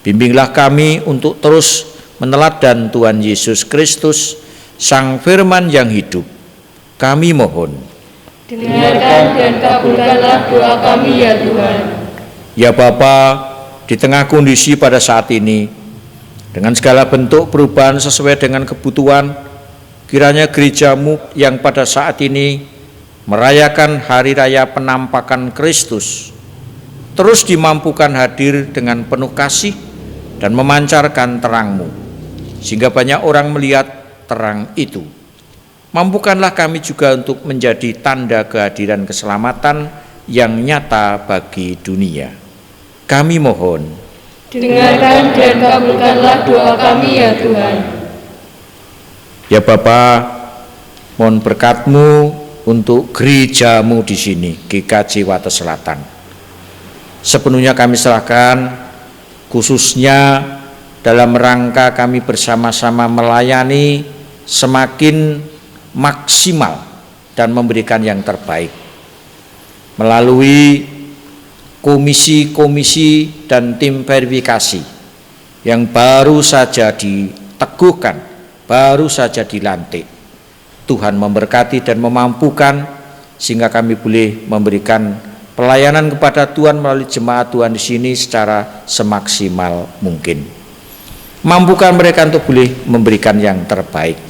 Bimbinglah kami untuk terus meneladan Tuhan Yesus Kristus, Sang Firman yang hidup. Kami mohon. Dengarkan dan kabulkanlah doa kami ya Tuhan. Ya Bapa, di tengah kondisi pada saat ini, dengan segala bentuk perubahan sesuai dengan kebutuhan, kiranya gereja-Mu yang pada saat ini merayakan hari raya penampakan Kristus, terus dimampukan hadir dengan penuh kasih dan memancarkan terang-Mu, sehingga banyak orang melihat terang itu. Mampukanlah kami juga untuk menjadi tanda kehadiran keselamatan yang nyata bagi dunia. Kami mohon. Dengarkan dan kabulkanlah doa kami ya Tuhan. Ya Bapa, mohon berkat-Mu untuk gereja-Mu di sini, GKJ Wates Selatan. Sepenuhnya kami serahkan, khususnya dalam rangka kami bersama-sama melayani semakin maksimal dan memberikan yang terbaik melalui komisi-komisi dan tim verifikasi yang baru saja diteguhkan, baru saja dilantik. Tuhan memberkati dan memampukan sehingga kami boleh memberikan pelayanan kepada Tuhan melalui jemaat Tuhan di sini secara semaksimal mungkin. Mampukan mereka untuk boleh memberikan yang terbaik.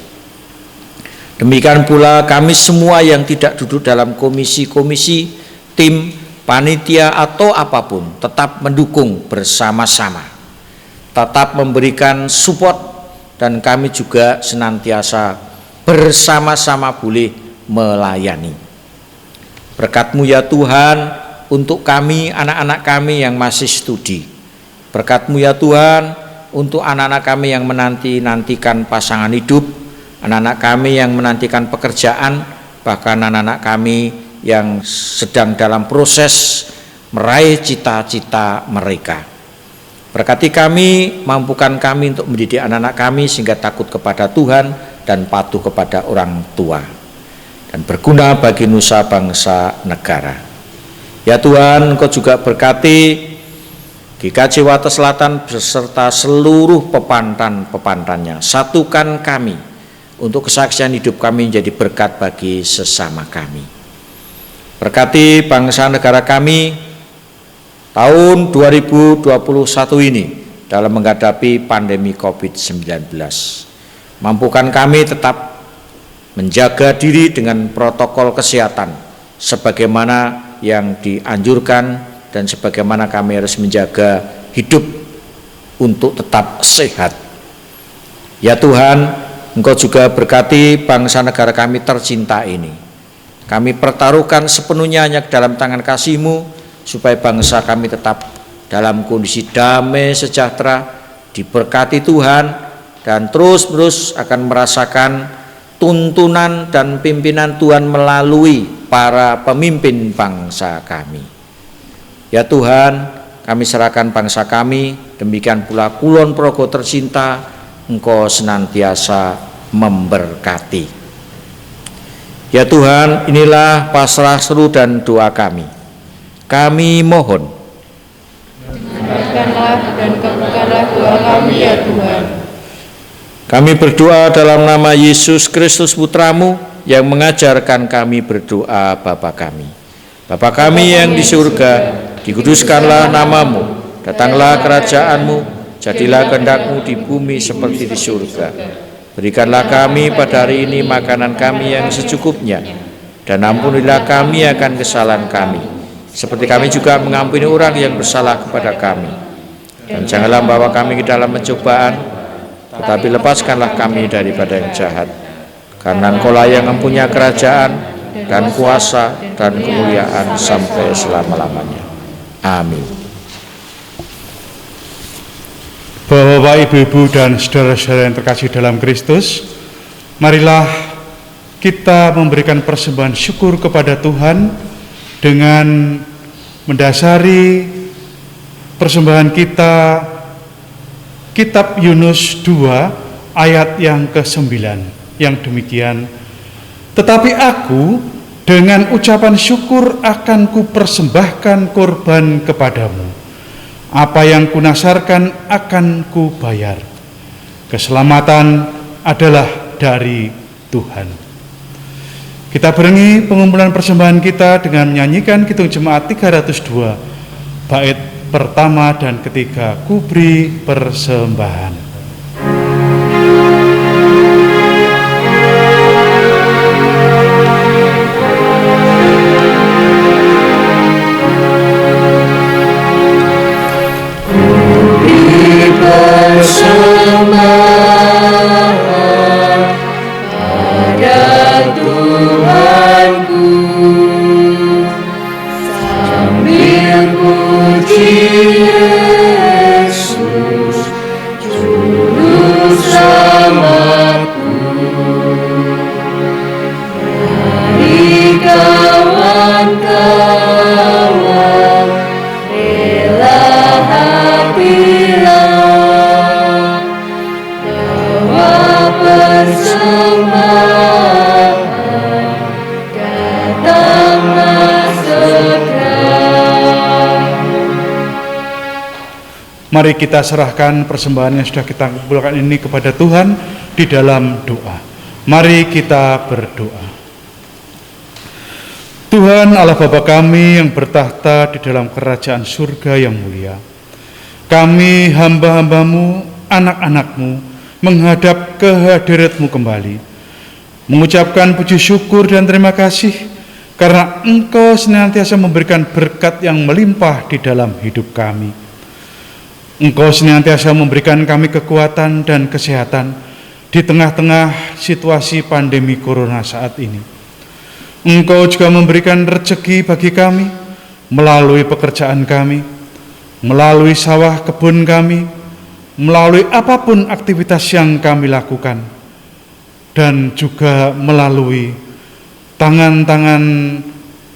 Demikian pula kami semua yang tidak duduk dalam komisi-komisi, tim, panitia atau apapun, tetap mendukung bersama-sama, tetap memberikan support, dan kami juga senantiasa bersama-sama boleh melayani. Berkat-Mu ya Tuhan untuk kami, anak-anak kami yang masih studi. Berkat-Mu ya Tuhan untuk anak-anak kami yang menanti-nantikan pasangan hidup, anak-anak kami yang menantikan pekerjaan, bahkan anak-anak kami yang sedang dalam proses meraih cita-cita mereka. Berkati kami, mampukan kami untuk mendidik anak-anak kami sehingga takut kepada Tuhan dan patuh kepada orang tua, dan berguna bagi nusa bangsa negara. Ya Tuhan, Engkau juga berkati GKJ Wates Selatan beserta seluruh pepantan-pepantannya. Satukan kami untuk kesaksian hidup kami menjadi berkat bagi sesama kami. Berkati bangsa negara kami, tahun 2021 ini dalam menghadapi pandemi COVID-19. Mampukan kami tetap menjaga diri dengan protokol kesehatan sebagaimana yang dianjurkan dan sebagaimana kami harus menjaga hidup untuk tetap sehat. Ya Tuhan, Engkau juga berkati bangsa negara kami tercinta ini. Kami pertaruhkan sepenuhnya hanya dalam tangan kasih-Mu, supaya bangsa kami tetap dalam kondisi damai sejahtera, diberkati Tuhan, dan terus-menerus akan merasakan tuntunan dan pimpinan Tuhan melalui para pemimpin bangsa kami. Ya Tuhan, kami serahkan bangsa kami, demikian pula Kulon Progo tercinta, Engkau senantiasa memberkati. Ya Tuhan, inilah pasrah seru dan doa kami. Kami mohon, dengarkanlah dan kabulkanlah doa kami ya Tuhan. kami berdoa dalam nama Yesus Kristus Putra-Mu yang mengajarkan kami berdoa Bapa kami. Bapa kami yang di surga, dikuduskanlah nama-Mu, datanglah kerajaan-Mu, jadilah kehendak-Mu di bumi seperti di surga. Berikanlah kami pada hari ini makanan kami yang secukupnya, dan ampunilah kami akan kesalahan kami, seperti kami juga mengampuni orang yang bersalah kepada kami. Dan janganlah membawa kami ke dalam pencobaan, tetapi lepaskanlah kami daripada yang jahat. Karena Engkau-lah yang mempunyai kerajaan dan kuasa dan kemuliaan sampai selama-lamanya. Amin. Bapak, Ibu-ibu, dan saudara-saudara yang terkasih dalam Kristus, marilah kita memberikan persembahan syukur kepada Tuhan dengan mendasari persembahan kita Kitab Yunus 2 ayat yang ke-9 yang demikian, tetapi aku dengan ucapan syukur akan kupersembahkan korban kepadamu, apa yang kunasarkan akan kubayar. Keselamatan adalah dari Tuhan. Kita barengi pengumpulan persembahan kita dengan menyanyikan Kidung Jemaat 302 bait pertama dan ketiga, Kuberi Persembahan. Mari kita serahkan persembahan yang sudah kita kumpulkan ini kepada Tuhan di dalam doa. Mari kita berdoa. Tuhan Allah Bapa kami yang bertahta di dalam kerajaan surga yang mulia, kami hamba-hambamu, anak-anakmu, menghadap kehadirat-Mu kembali, mengucapkan puji syukur dan terima kasih karena Engkau senantiasa memberikan berkat yang melimpah di dalam hidup kami. Engkau senantiasa memberikan kami kekuatan dan kesehatan di tengah-tengah situasi pandemi corona saat ini. Engkau juga memberikan rezeki bagi kami melalui pekerjaan kami, melalui sawah kebun kami, melalui apapun aktivitas yang kami lakukan, dan juga melalui tangan-tangan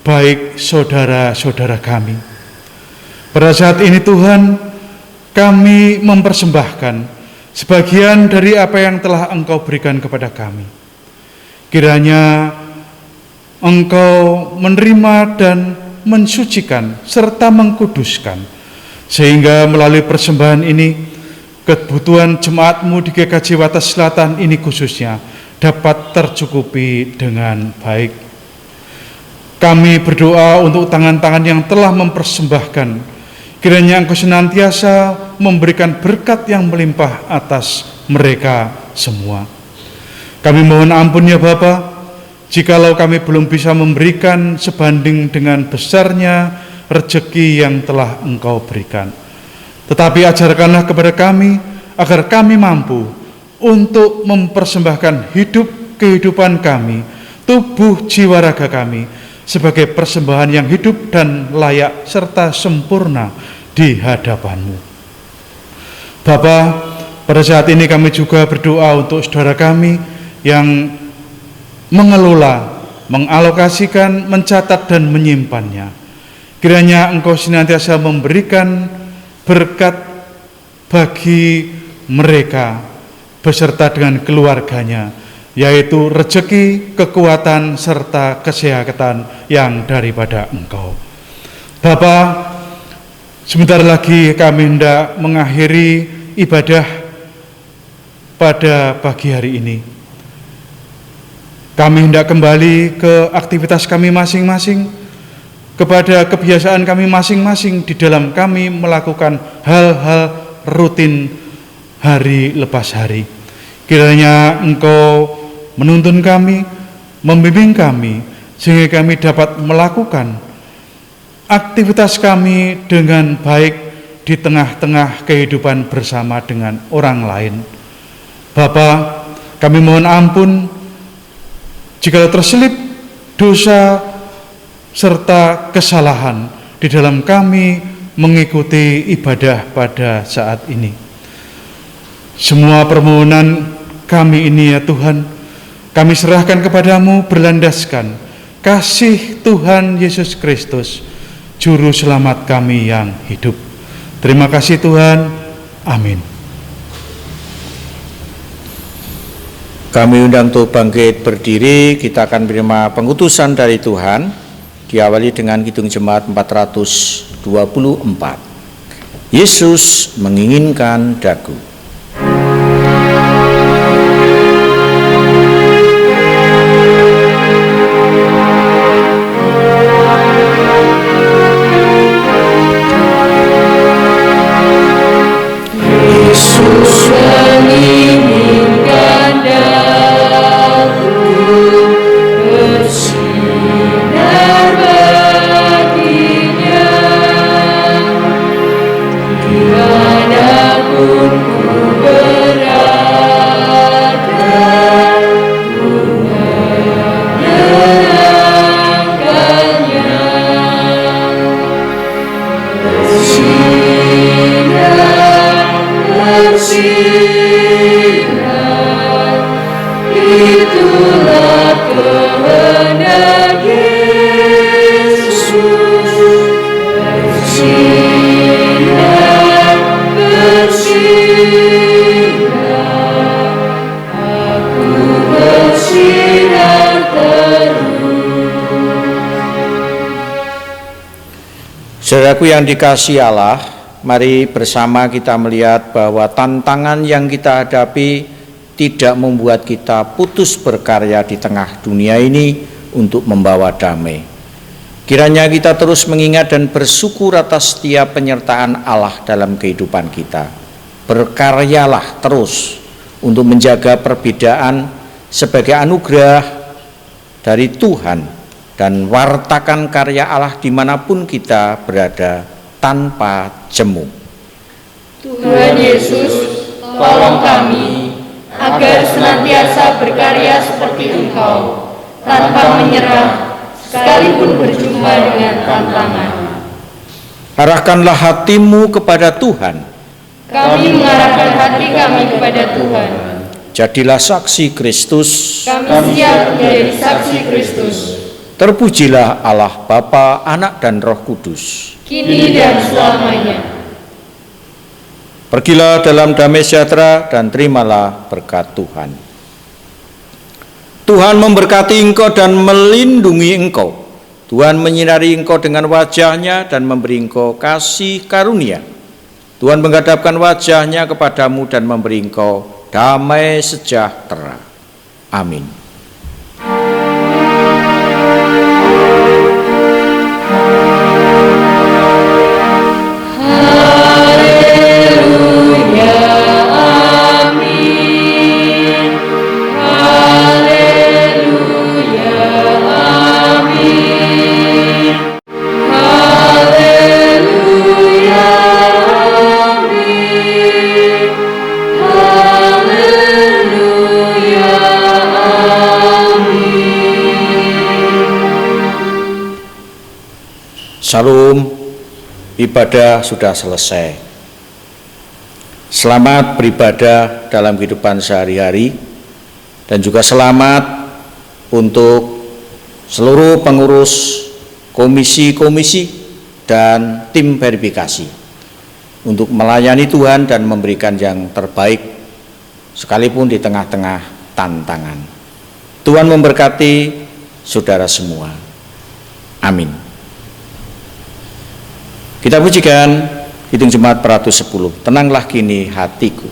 baik saudara-saudara kami. Pada saat ini Tuhan, kami mempersembahkan sebagian dari apa yang telah Engkau berikan kepada kami. Kiranya Engkau menerima dan mensucikan serta mengkuduskan, sehingga melalui persembahan ini kebutuhan jemaat-Mu di GKJ Wates Selatan ini khususnya dapat tercukupi dengan baik. Kami berdoa untuk tangan-tangan yang telah mempersembahkan, Kiranya Engkau senantiasa memberikan berkat yang melimpah atas mereka semua. Kami mohon ampun ya Bapa, jikalau kami belum bisa memberikan sebanding dengan besarnya rezeki yang telah Engkau berikan. Tetapi ajarkanlah kepada kami agar kami mampu untuk mempersembahkan kehidupan kami, tubuh jiwa raga kami sebagai persembahan yang hidup dan layak serta sempurna di hadapan-Mu. Bapa, pada saat ini kami juga berdoa untuk saudara kami yang mengelola, mengalokasikan, mencatat dan menyimpannya. Kiranya Engkau senantiasa memberikan berkat bagi mereka beserta dengan keluarganya, yaitu rezeki, kekuatan, serta kesehatan yang daripada Engkau. Bapa, sebentar lagi kami hendak mengakhiri ibadah pada pagi hari ini. Kami hendak kembali ke aktivitas kami masing-masing, kepada kebiasaan kami masing-masing di dalam kami melakukan hal-hal rutin hari lepas hari. Kiranya Engkau menuntun kami, membimbing kami, sehingga kami dapat melakukan aktivitas kami dengan baik di tengah-tengah kehidupan bersama dengan orang lain. Bapa, kami mohon ampun jika terselip dosa serta kesalahan di dalam kami mengikuti ibadah pada saat ini. Semua permohonan kami ini ya Tuhan, kami serahkan kepadamu berlandaskan kasih Tuhan Yesus Kristus, Juru Selamat kami yang hidup. Terima kasih Tuhan. Amin. Kami undang untuk bangkit berdiri, kita akan menerima pengutusan dari Tuhan, diawali dengan Kidung Jemaat 424. Yesus menginginkan dagu. Saudaraku yang dikasihi Allah, mari bersama kita melihat bahwa tantangan yang kita hadapi tidak membuat kita putus berkarya di tengah dunia ini untuk membawa damai. Kiranya kita terus mengingat dan bersyukur atas setiap penyertaan Allah dalam kehidupan kita. Berkaryalah terus untuk menjaga perbedaan sebagai anugerah dari Tuhan, dan wartakan karya Allah dimanapun kita berada tanpa jemu. Tuhan Yesus, tolong kami agar senantiasa berkarya seperti Engkau, tanpa menyerah sekalipun berjumpa dengan tantangan. Arahkanlah hatimu kepada Tuhan. Kami mengarahkan hati kami kepada Tuhan. Jadilah saksi Kristus. Kami siap menjadi saksi Kristus. Terpujilah Allah Bapa, Anak dan Roh Kudus, kini dan selamanya. Pergilah dalam damai sejahtera dan terimalah berkat Tuhan. Tuhan memberkati engkau dan melindungi engkau. Tuhan menyinari engkau dengan wajah-Nya dan memberi engkau kasih karunia. Tuhan menghadapkan wajah-Nya kepadamu dan memberi engkau damai sejahtera. Amin. Shalom, ibadah sudah selesai. Selamat beribadah dalam kehidupan sehari-hari, dan juga selamat untuk seluruh pengurus komisi-komisi dan tim verifikasi untuk melayani Tuhan dan memberikan yang terbaik sekalipun di tengah-tengah tantangan. Tuhan memberkati saudara semua. Amin. Kita pujikan Kidung Jemaat 110, tenanglah kini hatiku.